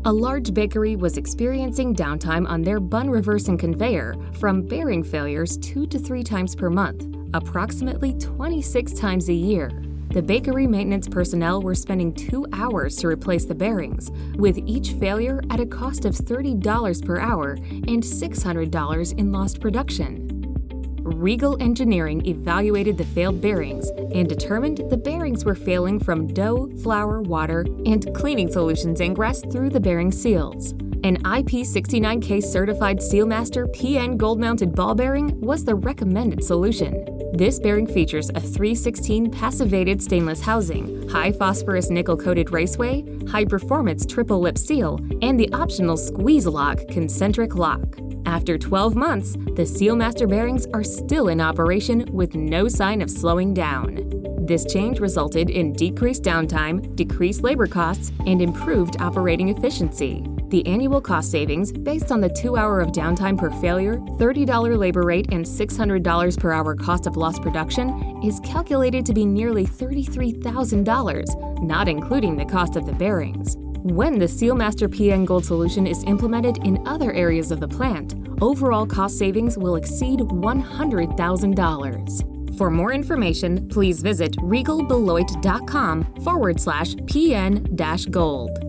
A large bakery was experiencing downtime on their bun reversing conveyor from bearing failures 2 to 3 times per month, approximately 26 times a year. The bakery maintenance personnel were spending 2 hours to replace the bearings, with each failure at a cost of $30 per hour and $600 in lost production. Regal Engineering evaluated the failed bearings and determined the bearings were failing from dough, flour, water, and cleaning solutions ingress through the bearing seals. An IP69K certified Sealmaster PN Gold mounted ball bearing was the recommended solution. This bearing features a 316 passivated stainless housing, high phosphorus nickel-coated raceway, high-performance triple-lip seal, and the optional squeeze-lock concentric lock. After 12 months, the Sealmaster bearings are still in operation with no sign of slowing down. This change resulted in decreased downtime, decreased labor costs, and improved operating efficiency. The annual cost savings, based on the 2 hour of downtime per failure, $30 labor rate, and $600 per hour cost of lost production, is calculated to be nearly $33,000, not including the cost of the bearings. When the Sealmaster PN Gold solution is implemented in other areas of the plant, overall cost savings will exceed $100,000. For more information, please visit regalbeloit.com/PN-Gold.